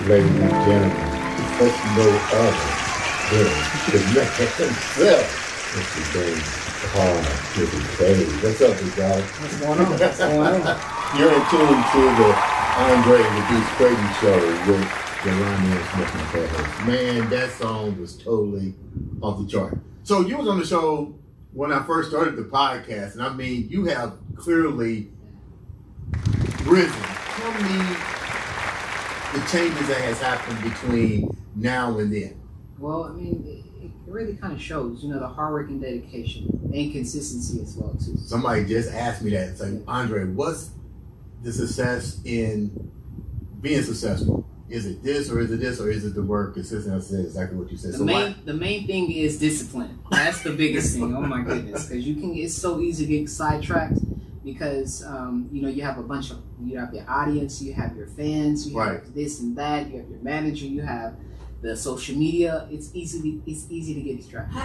Ladies and gentlemen, such no other than the man himself, Mr. Damon Karl, Mr. Crayton. What's up, big guy? What's going on? What's going on? You're in tune to the Andre The Beast Crayton show with Ronnie and Smith and co-host. Man, that song was totally off the chart. So you was on the show when I first started the podcast, and I mean, you have clearly risen. Tell me the changes that has happened between now and then. Well, I mean, it really kind of shows, the hard work and dedication and consistency as well, too. Somebody just asked me that. It's like, Andre, what's the success in being successful? Is it this, or is it this, or is it the work? Consistency is exactly what you said. The main thing is discipline. That's the biggest thing. Oh my goodness, because it's so easy to get sidetracked because you have you have your audience, you have your fans, you have this and that, you have your manager, you have the social media. It's easy to get distracted.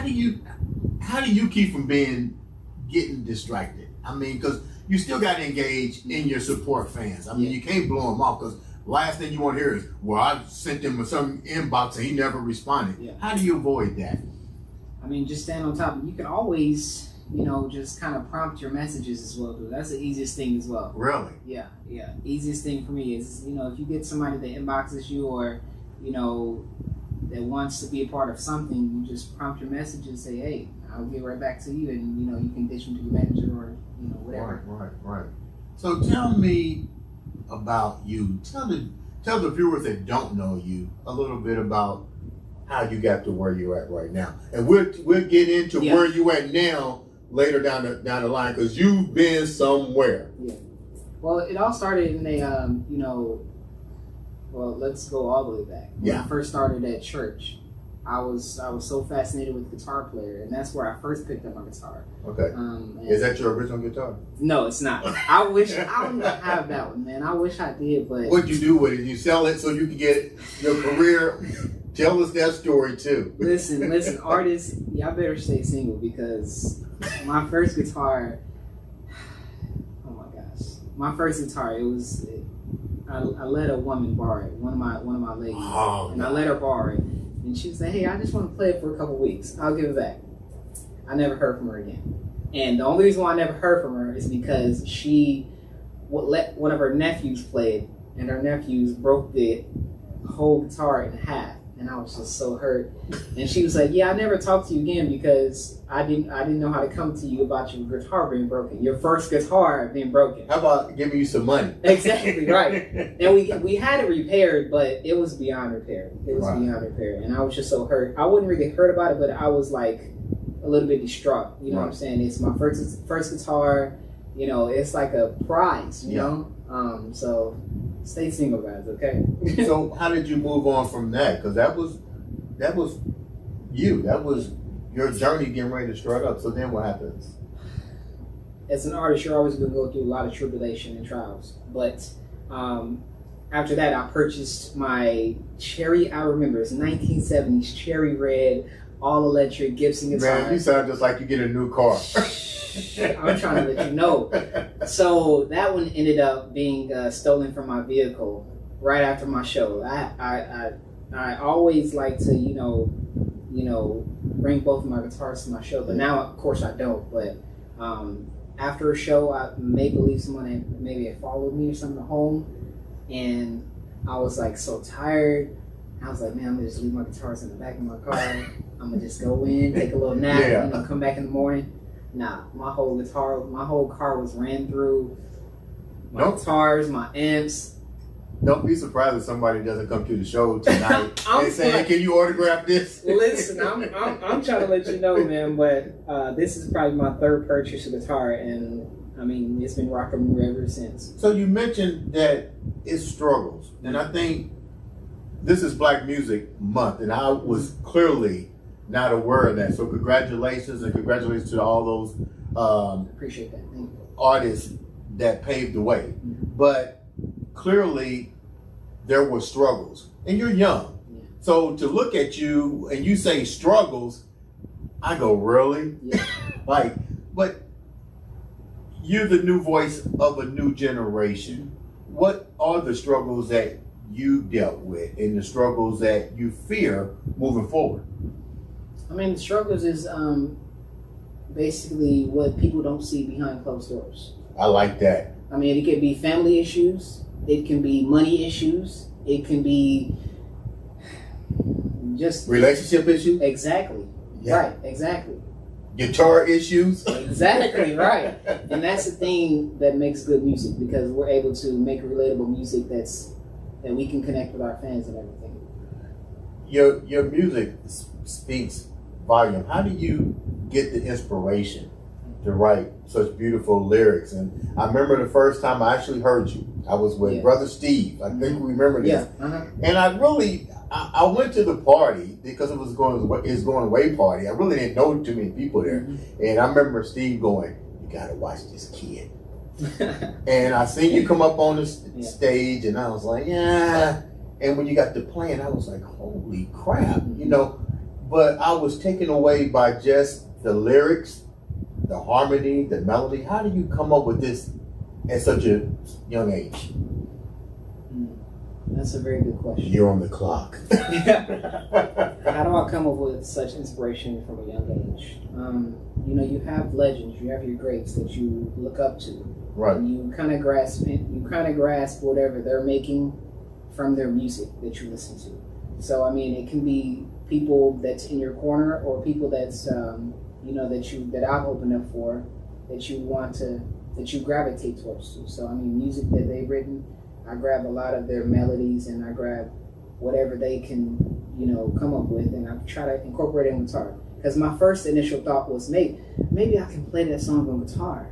How do you keep from getting distracted? I mean, because you still got to engage in your support fans. I mean, you can't blow them off because last thing you want to hear is, well, I sent him some inbox and he never responded. Yeah. How do you avoid that? I mean, just stand on top. You can always, just kind of prompt your messages as well, dude. That's the easiest thing as well. Really? Yeah. Easiest thing for me is, if you get somebody that inboxes you or, that wants to be a part of something, you just prompt your message and say, hey, I'll get right back to you, and, you can ditch them to your manager or, whatever. Right. So tell me about you. Tell the viewers that don't know you a little bit about how you got to where you're at right now, and we'll get into where you at now later down the line, because you've been somewhere. Yeah. Well, it all started in let's go all the way back. When I first started at church, I was so fascinated with guitar player, and that's where I first picked up my guitar. Okay. Is that your original guitar? No, it's not. I don't have that one, man. I wish I did, but what'd you do with it? You sell it so you can get your career. Tell us that story too. Listen, artists, y'all better stay single, because my first guitar. Oh my gosh, my first guitar. It was. I let a woman borrow it. One of my ladies, and I let her borrow it. And she was like, hey, I just want to play it for a couple weeks. I'll give it back. I never heard from her again. And the only reason why I never heard from her is because she would let one of her nephews play it, and her nephews broke the whole guitar in half. And I was just so hurt. And she was like, yeah, I never talked to you again because I didn't know how to come to you about your guitar being broken. Your first guitar being broken. How about giving you some money? Exactly, right. And we had it repaired, but it was beyond repair. It was beyond repair. And I was just so hurt. I wasn't really hurt about it, but I was like a little bit distraught. You know what I'm saying? It's my first guitar. You know, it's like a prize, you know? So stay single, guys, okay? So how did you move on from that? Because that was you. That was your journey getting ready to start up. So then what happens? As an artist, you're always going to go through a lot of tribulation and trials. But after that, I purchased my cherry, I remember, it's 1970s cherry red, all electric Gibson guitar. Man, you sound just like you get a new car. I'm trying to let you know. So that one ended up being stolen from my vehicle right after my show. I always like to, you know, bring both of my guitars to my show, but now of course I don't. But after a show, I may believe someone had followed me or something home, and I was like so tired. I was like, man, I'm gonna just leave my guitars in the back of my car. I'm gonna just go in, take a little nap, you know, come back in the morning. Nah, my whole car was ran through. My guitars, my amps. Don't be surprised if somebody doesn't come to the show tonight and say, hey, can you autograph this? Listen, I'm trying to let you know, man, but this is probably my third purchase of guitar, and I mean, it's been rocking me ever since. So you mentioned that it struggles, and I think this is Black Music Month, and I was clearly not aware of that. So congratulations, and congratulations to all those appreciate that. Thank you. Artists that paved the way. But clearly there were struggles, and you're young. Yeah. So to look at you and you say struggles, I go, really? Yeah. Like, but you're the new voice of a new generation. What are the struggles that you dealt with and the struggles that you fear moving forward? I mean, the struggles is basically what people don't see behind closed doors. I like that. I mean, it could be family issues. It can be money issues. It can be just relationship issues. Exactly. Yeah. Right. Exactly. Guitar issues. Exactly. Right. And that's the thing that makes good music, because we're able to make relatable music that we can connect with our fans and everything. Your music speaks volume. How do you get the inspiration to write such beautiful lyrics? And I remember the first time I actually heard you, I was with Brother Steve. I think we remember this. Yeah. And I went to the party because it was his going away party. I really didn't know too many people there. And I remember Steve going, you gotta watch this kid. And I seen you come up on the stage, and I was like, yeah. And when you got to playing, I was like, holy crap, you know. But I was taken away by just the lyrics, the harmony, the melody. How do you come up with this at such a young age? That's a very good question. You're on the clock. How do I come up with such inspiration from a young age? You know, you have legends, you have your greats that you look up to. Right. And you kind of grasp whatever they're making from their music that you listen to. So I mean, it can be people that's in your corner, or people that's you know, that I've opened up for, that you gravitate towards too. So I mean, music that they've written, I grab a lot of their melodies, and I grab whatever they can, you know, come up with, and I try to incorporate it on guitar. Because my first initial thought was, maybe I can play that song on guitar.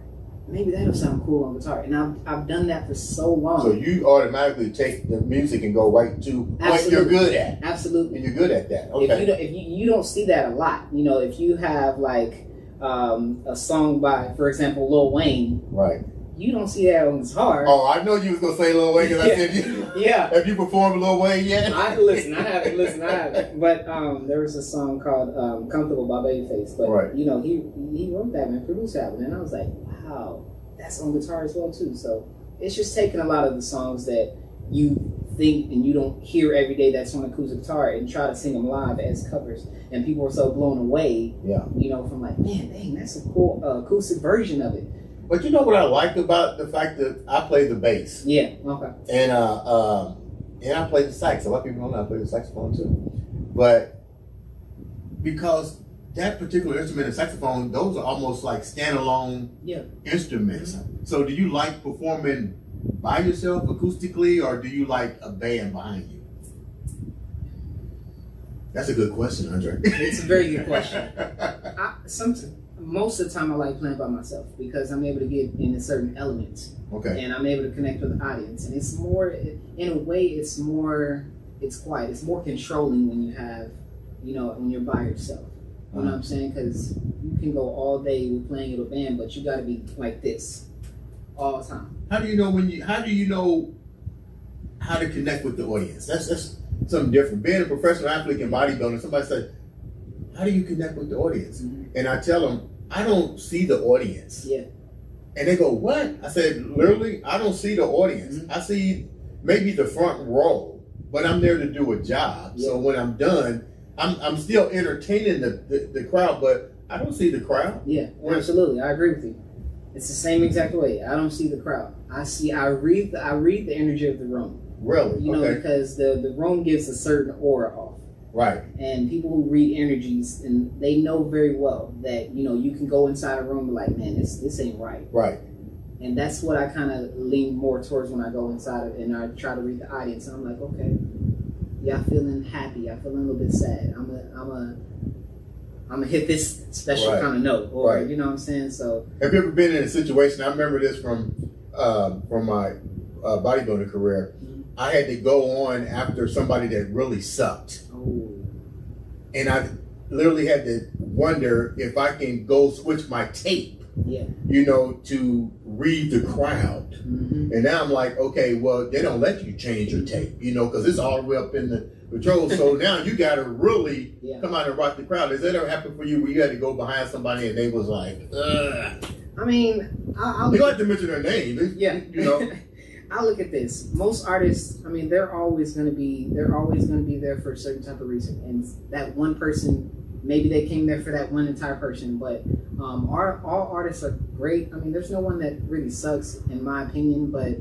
Maybe that'll sound cool on guitar. And I've done that for so long. So you automatically take the music and go right to what you're good at. Absolutely. And you're good at that. Okay. If you don't see that a lot. You know, if you have like a song by, for example, Lil Wayne. Right. You don't see that on guitar. Oh, I know you was gonna say Lil Wayne, because I said you. Yeah. Have you performed Lil Wayne yet? I haven't. But there was a song called "Comfortable" by Babyface. But you know, he wrote that and produced that one, and I was like, wow, that's on guitar as well too. So it's just taking a lot of the songs that you think and you don't hear every day that song acoustic guitar and try to sing them live as covers, and people are so blown away, from like, man, dang, that's a cool acoustic version of it. But you know what I like about the fact that I play the bass? Yeah, okay. And I play the sax. A lot of people don't know I play the saxophone too. But because that particular instrument, the saxophone, those are almost like standalone instruments. Mm-hmm. So do you like performing by yourself acoustically, or do you like a band behind you? That's a good question, Andre. It's a very good question. Most of the time I like playing by myself because I'm able to get in a certain element. Okay. And I'm able to connect with the audience. And it's more, in a way, it's quiet. It's more controlling when you have, when you're by yourself. You know what I'm saying? Because you can go all day with playing with a band, but you got to be like this all the time. How do you know how to connect with the audience? That's something different. Being a professional athlete in bodybuilding, somebody said, how do you connect with the audience? Mm-hmm. And I tell them, I don't see the audience. Yeah. And they go, what? I said, literally, I don't see the audience. Mm-hmm. I see maybe the front row, but I'm there to do a job. Yeah. So when I'm done, I'm still entertaining the crowd, but I don't see the crowd. Yeah, absolutely. I agree with you. It's the same exact way. I don't see the crowd. I read the energy of the room. Really? Because the room gives a certain aura off. Right. And people who read energies, and they know very well that, you can go inside a room and be like, man, this ain't right. Right. And that's what I kind of lean more towards when I go inside of, and I try to read the audience. And I'm like, okay, y'all feeling happy. Y'all feeling a little bit sad. I'm gonna hit this special kind of note, or you know what I'm saying. So, have you ever been in a situation? I remember this from my bodybuilding career. Mm-hmm. I had to go on after somebody that really sucked, and I literally had to wonder if I can go switch my tape. Yeah. To read the crowd. Mm-hmm. And now I'm like, okay, well, they don't let you change your tape, because it's all the way up in the control. So now you got to really come out and rock the crowd. Has that ever happened for you where you had to go behind somebody and they was like, ugh? I mean, you don't have to mention their name. I look at this. Most artists, I mean, they're always going to be there for a certain type of reason. And that one person, maybe they came there for that one entire person, but all artists are great. I mean, there's no one that really sucks, in my opinion, but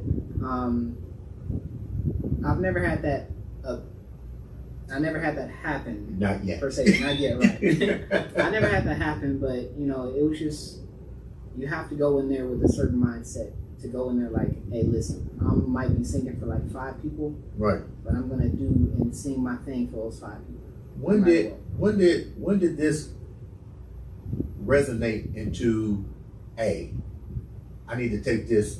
I've never had that. I never had that happen. Not yet. Per se, not yet, right? I never had that happen, but it was just, you have to go in there with a certain mindset. To go in there like, hey, listen, I might be singing for like 5 people, right? But I'm gonna do and sing my thing for those 5 people. When did this resonate into, hey, I need to take this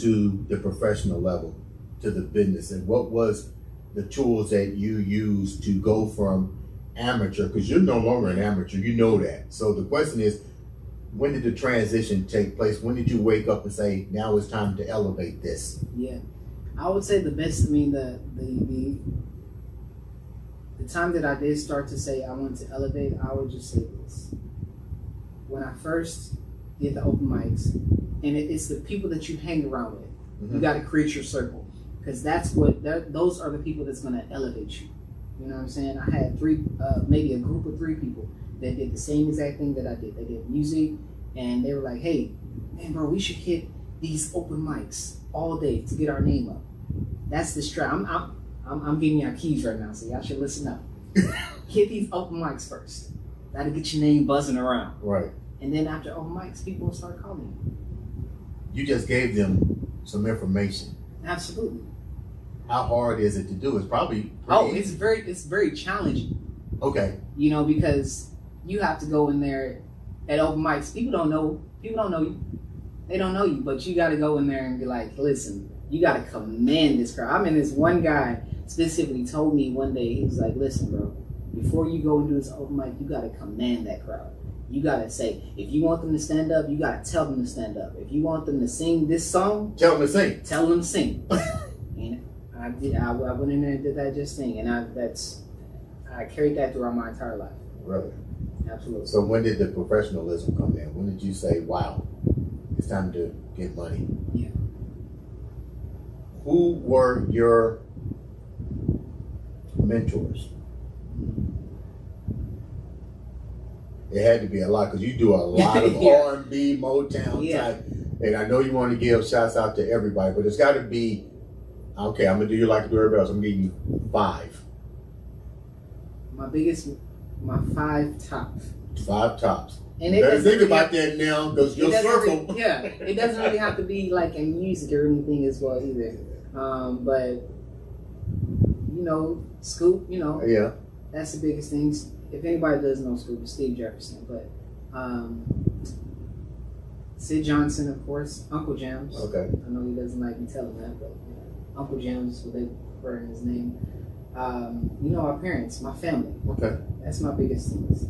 to the professional level, to the business? And what was the tools that you used to go from amateur, because you're no longer an amateur, you know that. So the question is, when did the transition take place? When did you wake up and say, now it's time to elevate this? Yeah, I would say the best, I mean, the time that I did start to say I wanted to elevate, I would just say this. When I first did the open mics, and it's the people that you hang around with. Mm-hmm. You got to create your circle, because those are the people that's going to elevate you. You know what I'm saying? I had maybe a group of 3 people that did the same exact thing that I did. They did music, and they were like, hey, man, bro, we should hit these open mics all day to get our name up. That's the strat. I'm giving y'all keys right now, so y'all should listen up. Hit these open mics first. That'll get your name buzzing around. Right. And then after open mics, people will start calling you. You just gave them some information. Absolutely. How hard is it to do? It's probably easy. It's very challenging. Okay. Because you have to go in there at open mics. People don't know you. They don't know you, but you got to go in there and be like, listen, you got to command this crowd. I mean, this one guy specifically told me one day, he was like, listen, bro, before you go and do this open mic, you got to command that crowd. You got to say, if you want them to stand up, you got to tell them to stand up. If you want them to sing this song, tell them to sing. Tell them to sing. And I went in there and did that just thing, and I carried that throughout my entire life. Really? Absolutely. So when did the professionalism come in? When did you say, wow, it's time to get money? Yeah. Who were your mentors? It had to be a lot because you do a lot of R&B, Motown type. And I know you want to give shouts out to everybody, but it's got to be, okay, I'm going to do you like to do everybody else. I'm giving you 5. My 5 tops. 5 tops. And you better think about that now because your circle. It doesn't really have to be like in music or anything as well either. But, you know, Scoop, you know. Yeah. That's the biggest thing. If anybody does know Scoop, it's Steve Jefferson. But Sid Johnson, of course. Uncle Jams. Okay. I know he doesn't like me telling that, but you know, Uncle Jams is what they prefer in his name. You know, our parents, my family. Okay. That's my biggest things.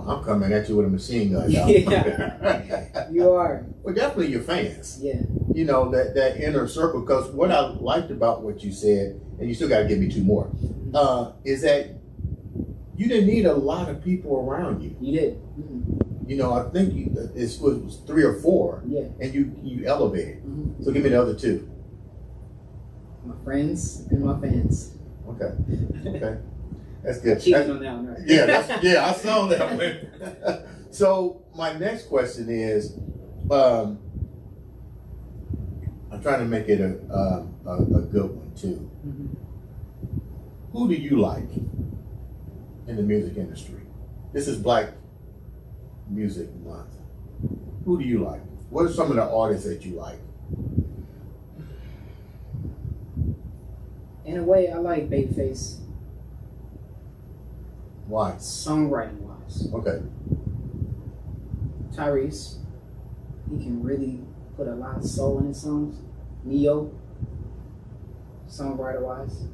I'm coming at you with a machine gun. Yeah, you are. Well, definitely your fans. Yeah. You know, that inner circle. Because what I liked about what you said, and you still got to give me 2 more, is that you didn't need a lot of people around you. You did. Mm-hmm. You know, I think it was 3 or 4. Yeah. And you elevated. Mm-hmm. So give me the other 2. My friends and my fans. Okay. Okay. That's good. Cheating on that one, right? Yeah, I saw that one. So my next question is, I'm trying to make it a good one too. Mm-hmm. Who do you like in the music industry? This is Black Music Month. Who do you like? What are some of the artists that you like? In a way, I like Babyface. Why? Songwriting wise. Okay. Tyrese. He can really put a lot of soul in his songs. Neo. Songwriter wise.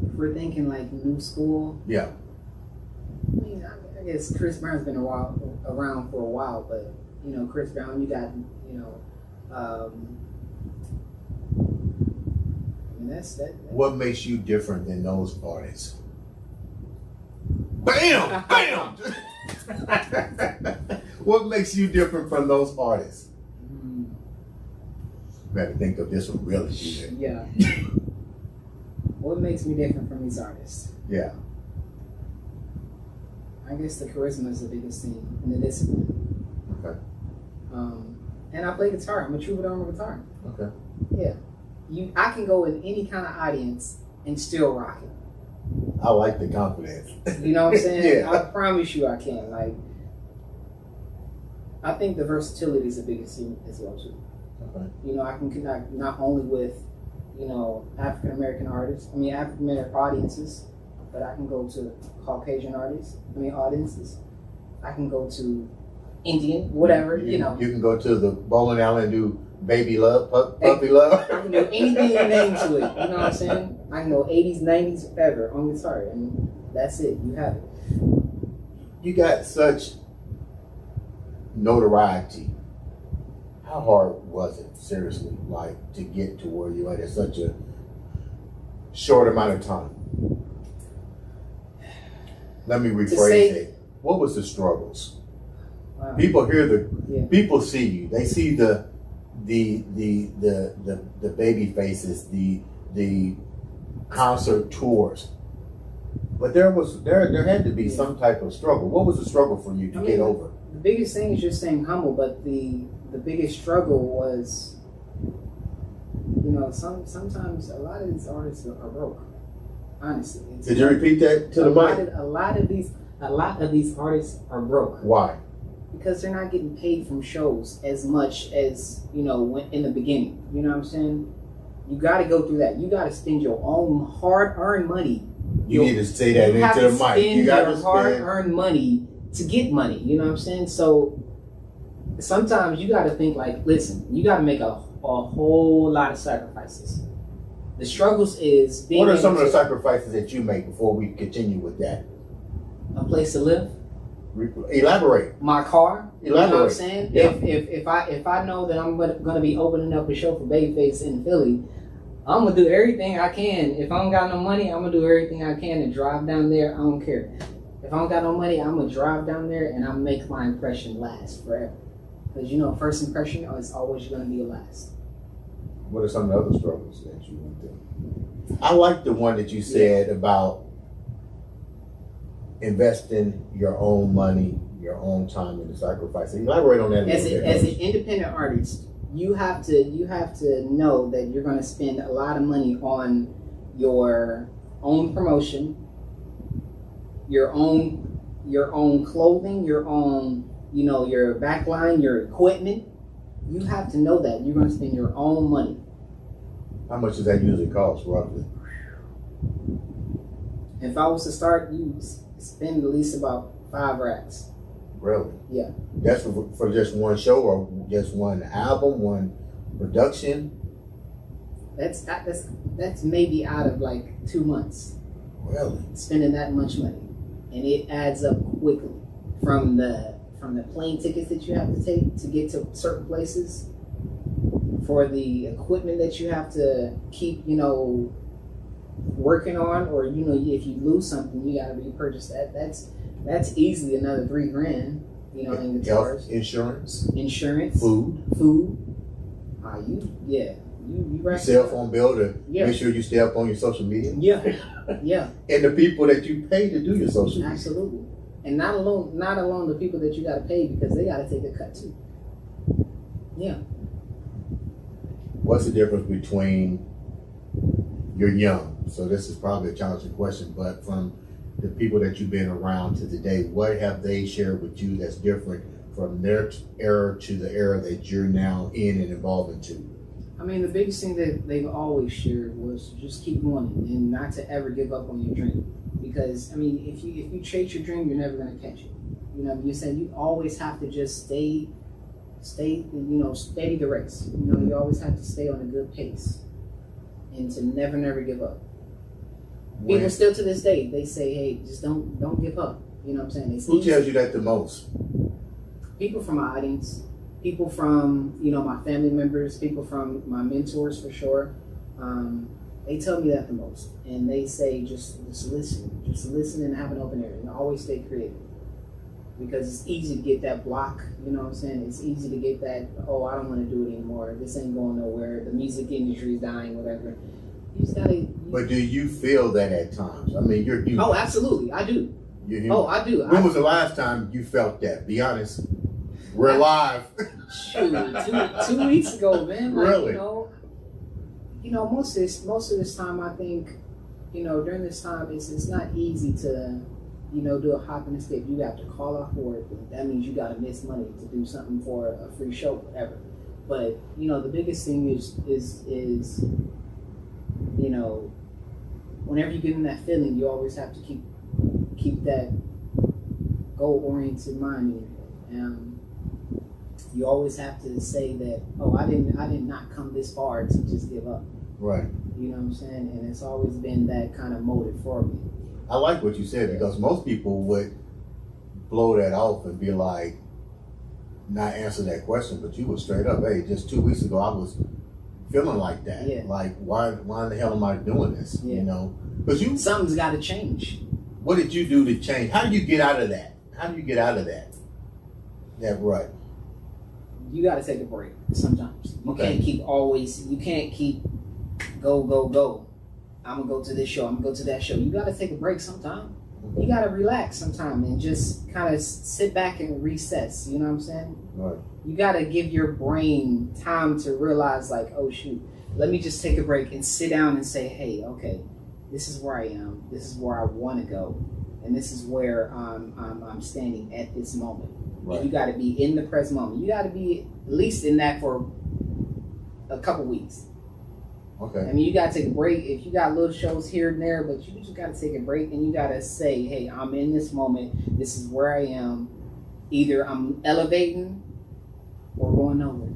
If we're thinking like new school. Yeah. I mean, I guess Chris Brown's been around for a while, but you know, Chris Brown, you got, you know, I mean, that's that. What makes you different than those artists? Bam! Bam! What makes you different from those artists? Better think of this one really. Yeah. What makes me different from these artists? Yeah. I guess the charisma is the biggest thing, and the discipline. Okay. And I play guitar. I'm a troubadour on guitar. Okay. Yeah. I can go in any kind of audience and still rock it. I like the confidence. You know what I'm saying? Yeah. I promise you I can. Like, I think the versatility is the biggest thing as well too. Okay. You know, I can connect not only with, you know, African American audiences, but I can go to Caucasian audiences. I can go to Indian, whatever, you know. You can go to the bowling alley and do Baby Love, Puppy Love. I can do anything you name to it. You know what I'm saying? I can go 80s, 90s, whatever on guitar, and that's it. You have it. You got such notoriety. How hard was it, seriously, like to get to where you are in such a short amount of time? Let me rephrase it. What was the struggles? Wow. People hear people see you. They see the baby faces, the concert tours. But there had to be some type of struggle. What was the struggle for you to get over? The biggest thing is just staying humble, but the biggest struggle was, you know, sometimes a lot of these artists are broke. Honestly. Did you repeat that to the mic? A lot of these artists are broke. Why? Because they're not getting paid from shows as much as, you know, in the beginning. You know what I'm saying? You got to go through that. You got to spend your own hard-earned money. You need to say that into the mic. You got to spend hard-earned money to get money. You know what I'm saying? So sometimes you got to think like, listen, you got to make a whole lot of sacrifices. The struggles is being. What are some of the sacrifices that you make before we continue with that? A place to live. Elaborate. My car. Elaborate. You know what I'm saying? Yeah. If I know that I'm going to be opening up a show for Babyface in Philly, I'm going to do everything I can. If I don't got no money, I'm going to do everything I can to drive down there. I don't care. If I don't got no money, I'm going to drive down there and I'll make my impression last forever. Because first impression is always going to be your last. What are some of the other struggles that you went through? I like the one that you said about investing your own money, your own time, and the sacrifice. Elaborate on that. As an independent artist, you have to know that you're going to spend a lot of money on your own promotion, your own clothing, your own your backline, your equipment. You have to know that you're going to spend your own money. How much does that usually cost, roughly? If I was to start, you spend at least about 5 racks. Really? Yeah. That's for just one show or just one album, one production? That's maybe out of like 2 months. Really? Spending that much money, and it adds up quickly from the plane tickets that you have to take to get to certain places, for the equipment that you have to keep working on, or if you lose something you got to repurchase that. That's easily another $3,000. In guitars, insurance, food. You cell phone bill to make sure you stay up on your social media. Yeah. And the people that you pay to do your social media. Absolutely. And not alone the people that you got to pay, because they got to take a cut too. Yeah. What's the difference between, you're young, so this is probably a challenging question, but from the people that you've been around to today, what have they shared with you that's different from their era to the era that you're now in and involved into? I mean, the biggest thing that they've always shared was just keep going and not to ever give up on your dream. Because, I mean, if you chase your dream, you're never going to catch it. You said you always have to just steady the race. You always have to stay on a good pace and to never give up. People still to this day, they say, hey, just don't give up. You know what I'm saying? Who tells you that the most? People from my audience, people from, my family members, people from my mentors for sure. They tell me that the most. And they say, just listen and have an open ear and always stay creative. Because it's easy to get that block, you know what I'm saying? It's easy to get that, oh, I don't want to do it anymore. This ain't going nowhere. The music industry is dying, whatever. You just gotta. But do you feel that at times? I mean, you're human. Oh, absolutely, I do. You're human. Oh, I do. When was the last time you felt that? Be honest. We're live. Shoot, 2 weeks ago, man. Like, Really? Most of this time, I think, during this time, it's not easy to, do a hop and a skip. You have to call off work. That means you got to miss money to do something for a free show, whatever. But the biggest thing is whenever you get in that feeling, you always have to keep that goal-oriented mind in you. You always have to say that, oh, I did not come this far to just give up. Right. You know what I'm saying? And it's always been that kind of motive for me. I like what you said, because most people would blow that off and be like, not answer that question, but you were straight up, hey, just 2 weeks ago I was feeling like that. Yeah. Like, why in the hell am I doing this? Yeah. Because something's got to change. What did you do to change? How do you get out of that? That rut? You got to take a break sometimes. You can't keep go. I'm going to go to this show. I'm going to go to that show. You got to take a break sometime. You got to relax sometime and just kind of sit back and recess. You know what I'm saying? Right. You got to give your brain time to realize, like, oh, shoot, let me just take a break and sit down and say, hey, okay, this is where I am. This is where I want to go. And this is where I'm standing at this moment. Right. And you got to be in the present moment. You got to be at least in that for a couple weeks. Okay. I mean, you got to take a break. If you got little shows here and there, but you just got to take a break and you got to say, hey, I'm in this moment. This is where I am. Either I'm elevating or going nowhere.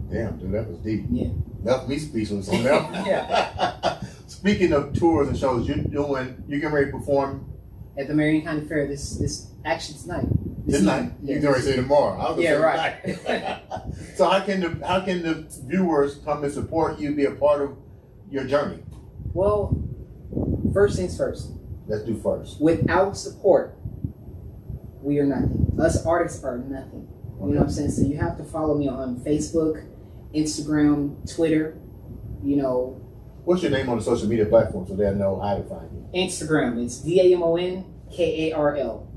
Damn, dude, that was deep. Yeah. Left me speechless on that. Yeah. Speaking of tours and shows, you're getting ready to perform at the Marion County Fair this actually tonight. Tonight? Yeah. You're going to say tomorrow. Yeah, right. So how can the viewers come and support you, be a part of your journey? Well, first things first. Let's do first. Without support, we are nothing. Us artists are nothing. You know what I'm saying? So you have to follow me on Facebook, Instagram, Twitter. You know. What's your name on the social media platform so they'll know how to find you? Instagram, it's DamonKarl.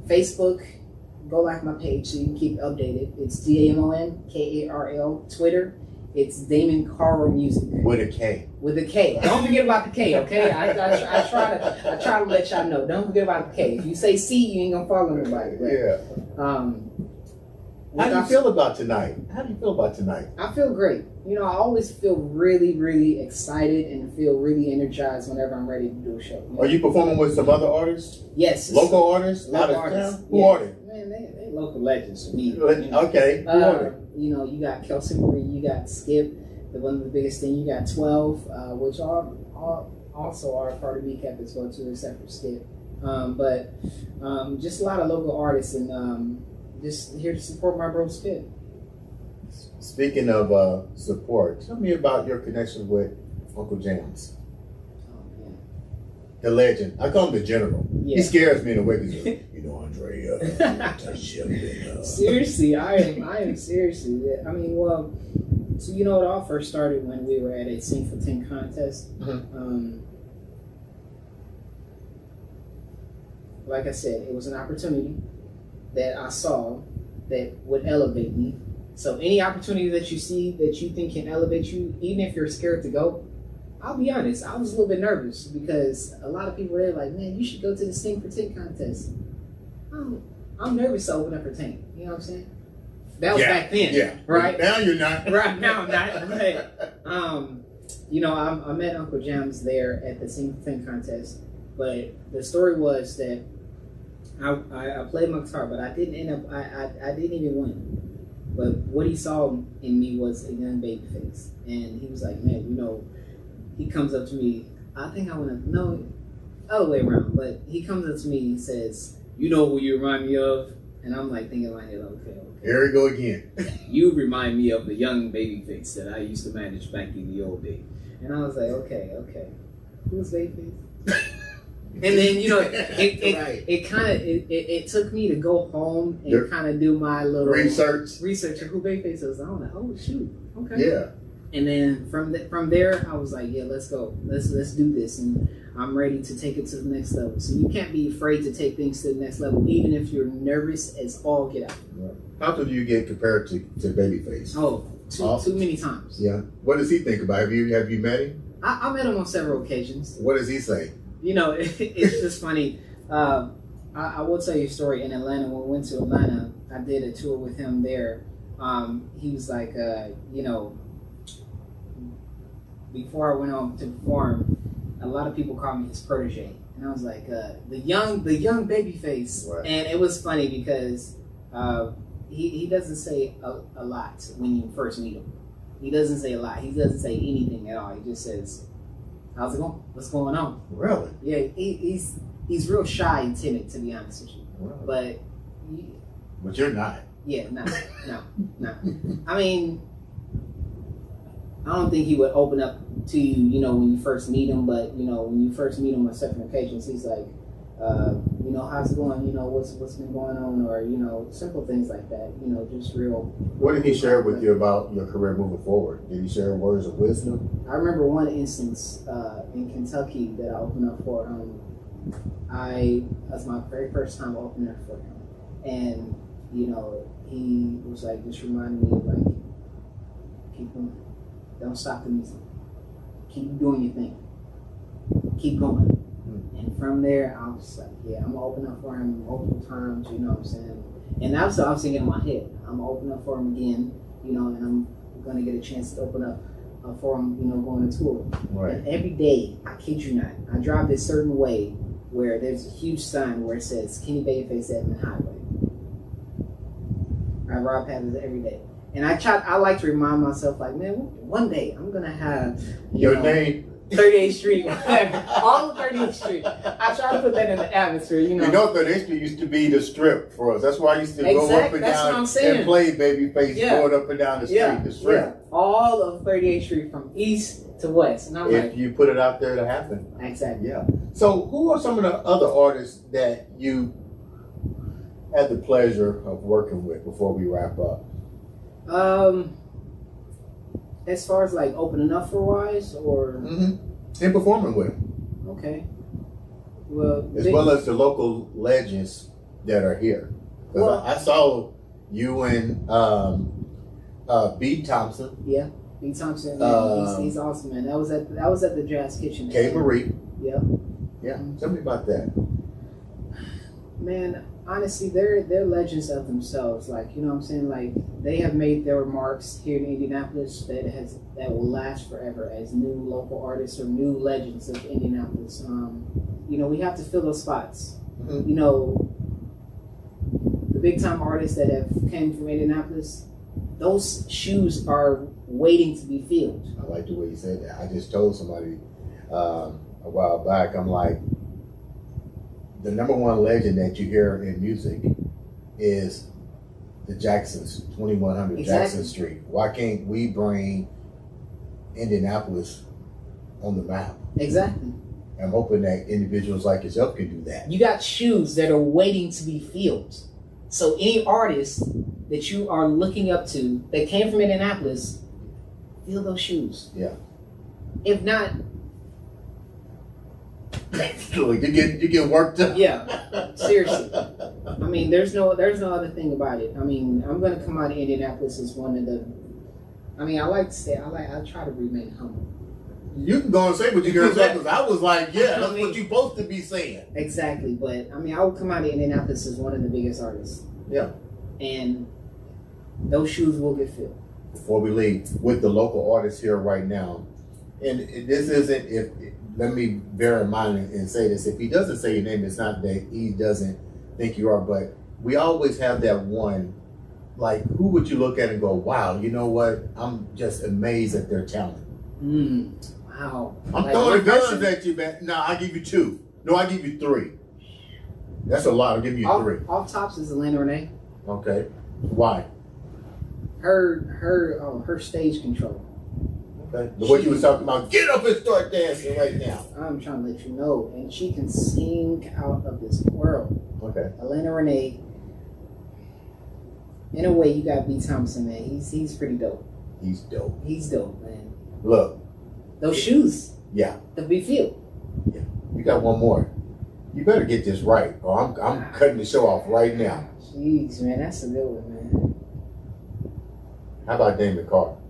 Facebook, go like my page so you can keep updated. It's DamonKarl. Twitter, it's Damon Karl Music. With a K. With a K. Don't forget about the K, okay? I try to let y'all know. Don't forget about the K. If you say C, you ain't gonna follow nobody. But, yeah. How do you feel about tonight? I feel great. You know, I always feel really, really excited and feel really energized whenever I'm ready to do a show. You know? Are you performing with some other artists? Yes. Local artists? Local artists. Who are they? Man, they local legends for me. You know? Okay. Who are they? You know, you got Kelsey Marie, you got Skip, one of the biggest thing. You got 12, which also are part of BCAP as well too, except for Skip. But just a lot of local artists and just here to support my bro Skip. Speaking of support, tell me about your connection with Uncle James. Oh man, the legend. I call him the general. Yeah. He scares me in a way because you know Andre. Seriously, I am seriously. I mean, well, so you know, it all first started when we were at a Sing for 10 contest. Like I said, it was an opportunity that I saw that would elevate me. So any opportunity that you see that you think can elevate you, even if you're scared to go, I'll be honest, I was a little bit nervous because a lot of people were like, man, you should go to the Sing for 10 contest. I'm nervous to open up for 10. You know what I'm saying? That was back then. Yeah. Right? Now you're not. Right now I'm not. But, you know, I met Uncle James there at the Sing for 10 contest. But the story was that I played my guitar, but I didn't end up, I didn't even win. But what he saw in me was a young baby face. And he was like, man, you know, he comes up to me, I think I want to know, other way around, but he comes up to me and he says, you know who you remind me of? And I'm like thinking like, okay. Here we go again. You remind me of the young baby face that I used to manage back in the old day. And I was like, okay. Who's baby face? And then, you know, it took me to go home and kind of do my little research of who Babyface was. I was like, oh shoot, okay. Yeah. And then from there, I was like, yeah, let's go, let's do this, and I'm ready to take it to the next level. So you can't be afraid to take things to the next level, even if you're nervous as all get out. Right. How often do you get compared to Babyface? Oh, too many times. Yeah. What does he think about? Have you met him? I met him on several occasions. What does he say? You know, it's just funny. I will tell you a story in Atlanta. When we went to Atlanta, I did a tour with him there. He was like, you know, before I went on to perform, a lot of people called me his protege. And I was like, the young baby face. Right. And it was funny because he doesn't say a lot when you first meet him. He doesn't say a lot. He doesn't say anything at all. He just says, how's it going? What's going on? Really? Yeah, he's real shy and timid, to be honest with you. Really? But you're not. Yeah, no. I mean, I don't think he would open up to you, you know, when you first meet him. But you know, when you first meet him on several occasions, he's like, you know, how's it going? You know, what's been going on, or you know, simple things like that. You know, just real. What did he share with you about your career moving forward? Did he share words of wisdom? I remember one instance in Kentucky that I opened up for him. That's my very first time opening up for him, and you know, he was like, just reminding me of like, keep going, don't stop the music, keep doing your thing, keep going. And from there, I was like, yeah, I'm gonna open up for him multiple times, you know what I'm saying? And that's what I was thinking in my head. I'm gonna open up for him again, you know, and I'm gonna get a chance to open up for him, you know, going on tour. Right. And every day, I kid you not, I drive this certain way where there's a huge sign where it says Kenny Babyface Edmond Highway. I ride past it every day. And I like to remind myself, like, man, one day I'm gonna have your name. 38th Street, all of 38th Street. I try to put that in the atmosphere, you know. You know, 38th Street used to be the strip for us. That's why I used to go up and down and play Babyface going up and down the street, the strip. Yeah. All of 38th Street from east to west. And I'm if you put it out there to happen. Exactly. Yeah. So who are some of the other artists that you had the pleasure of working with before we wrap up? As far as like opening up for wise or and performing with, okay, well, as well as the local legends that are here. Because I saw you and B. Thompson. Yeah, B. Thompson. Man, he's awesome, man. That was at the Jazz Kitchen. K. Marie. Yeah. Yeah. Tell me about that. Man, honestly, they're legends of themselves. Like, you know what I'm saying? Like, they have made their marks here in Indianapolis that will last forever as new local artists or new legends of Indianapolis. You know, we have to fill those spots. You know, the big time artists that have came from Indianapolis, those shoes are waiting to be filled. I like the way you said that. I just told somebody a while back, I'm like, the number one legend that you hear in music is the Jacksons, 2100 Jackson Street. Why can't we bring Indianapolis on the map? Exactly. I'm hoping that individuals like yourself can do that. You got shoes that are waiting to be filled. So any artist that you are looking up to that came from Indianapolis, fill those shoes. Yeah. If not, you get worked up. Yeah, seriously. I mean, there's no other thing about it. I mean, I'm gonna come out of Indianapolis as one of the. I mean, I like to say I try to remain humble. You can go and say what you're gonna say because I was like, yeah, that's what you're supposed to be saying. Exactly, but I mean, I would come out of Indianapolis as one of the biggest artists. Yeah. And those shoes will get filled. Before we leave, with the local artists here right now, and this isn't let me bear in mind and say this. If he doesn't say your name, it's not that he doesn't think you are, but we always have that one, like, who would you look at and go, wow, you know what? I'm just amazed at their talent. Wow. I'm throwing guns at you, man. No, I'll give you two. No, I'll give you three. That's a lot. I'll give you three. Off tops is Elena Renee. Okay. Why? Her stage control. Okay. What you was talking about, get up and start dancing right now. I'm trying to let you know. And she can sing out of this world. Okay. Elena Renee. In a way, you got B. Thompson, man. He's pretty dope. He's dope. He's dope, man. Look. Those shoes. Yeah. The big feel. Yeah. You got one more. You better get this right, or I'm cutting the show off right now. Jeez, man, that's a good one, man. How about Damon Karl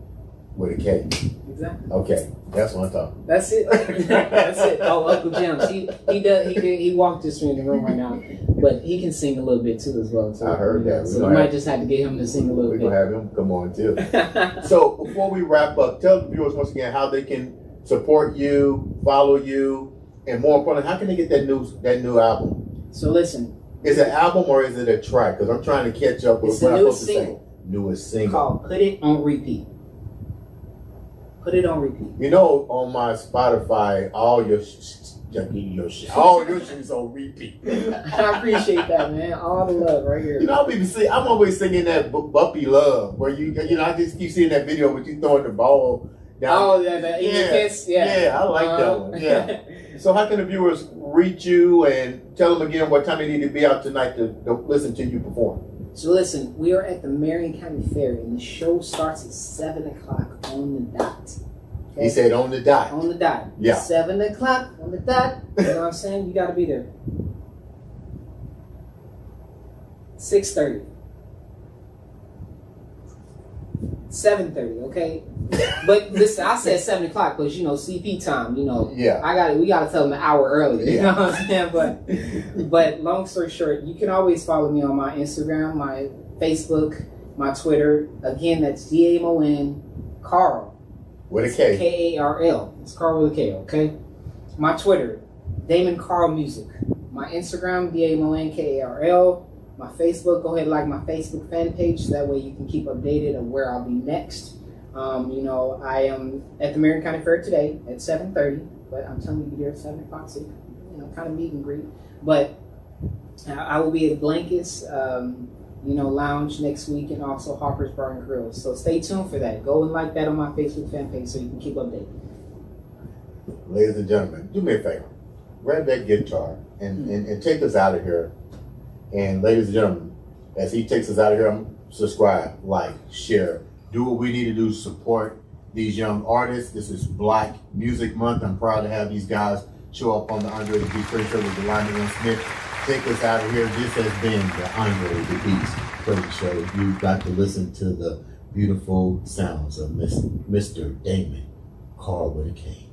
with a K? Exactly. Okay, that's what I'm talking. That's it. That's it. Oh, Uncle James. He walked this through in the room right now, but he can sing a little bit too as well. Too. I heard that. So we might just have to get him to sing a little bit. We're gonna have him come on too. So before we wrap up, tell the viewers once again how they can support you, follow you, and more importantly, how can they get that new album? So listen. Is it an album or is it a track? Because I'm trying to catch up with what I'm supposed to say. Newest single. Called Put It on Repeat. Put it on repeat. You know, on my Spotify, all your shit's on repeat. I appreciate that, man. All the love right here. You know, I'm always singing that Buppy Love, where you know, I just keep seeing that video with you throwing the ball down. Oh, yeah, yeah, I like that one. Yeah. So how can the viewers reach you and tell them again what time they need to be out tonight to listen to you perform? So listen, we are at the Marion County Fair, and the show starts at 7 o'clock on the dot. Okay? He said on the dot. On the dot. Yeah. 7 o'clock on the dot. You know what I'm saying? You got to be there. 6:30. 7:30, okay? But listen, I said 7 o'clock because, you know, CP time, you know. Yeah. We got to tell them an hour earlier, you know what I'm saying? But long story short, you can always follow me on my Instagram, my Facebook, my Twitter. Again, that's Damon Karl. With a K. Karl. It's Karl with a K, okay? My Twitter, Damon Karl Music. My Instagram, Damon Karl. My Facebook, go ahead and like my Facebook fan page. So that way you can keep updated on where I'll be next. You know, I am at the Marion County Fair today at 7:30, but I'm telling you, be there at 7 o'clock, so you know, kind of meet and greet. But I will be at Blankets, you know, Lounge next week, and also Harper's Bar and Grill. So stay tuned for that. Go and like that on my Facebook fan page so you can keep updated. Ladies and gentlemen, do me a favor. Grab that guitar and take us out of here. And ladies and gentlemen, as he takes us out of here, subscribe, like, share, do what we need to do to support these young artists. This is Black Music Month. I'm proud to have these guys show up on the Andre The Beast Crayton Show with Delania Smith. Take us out of here. This has been the Andre The Beast Crayton Show. You've got to listen to the beautiful sounds of Mr. Damon Karl with a K.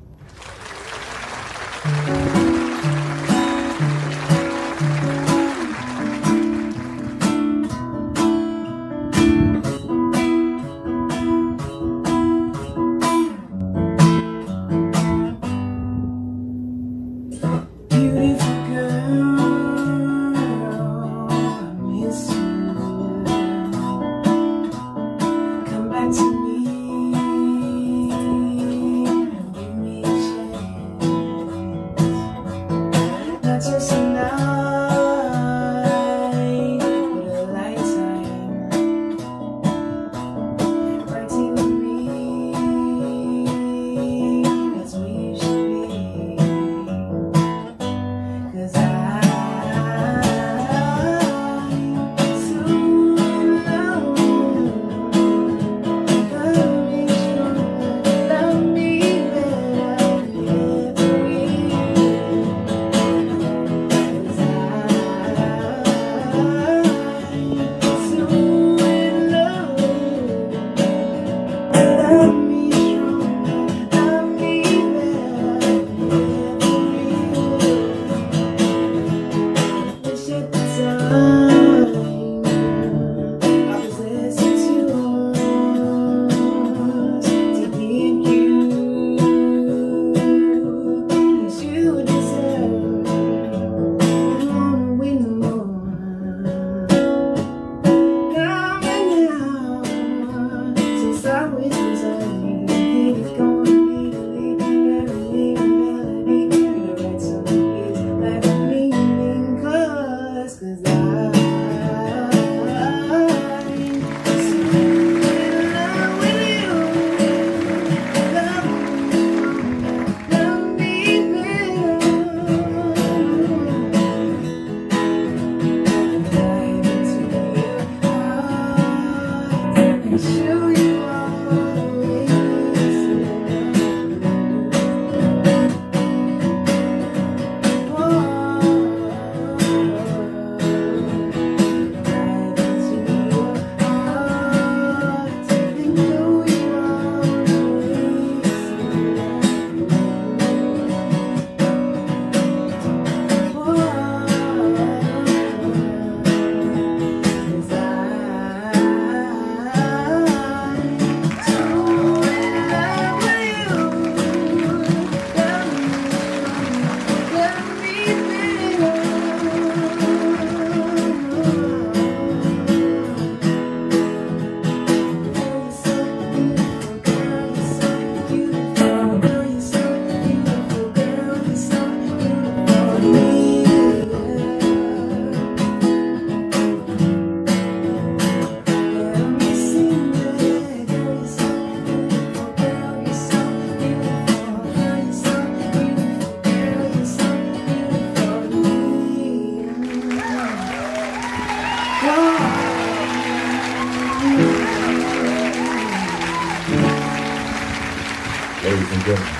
Ladies and gentlemen,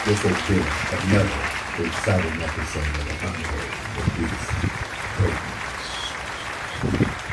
this has been another exciting episode of the Andre The Beast Crayton Show.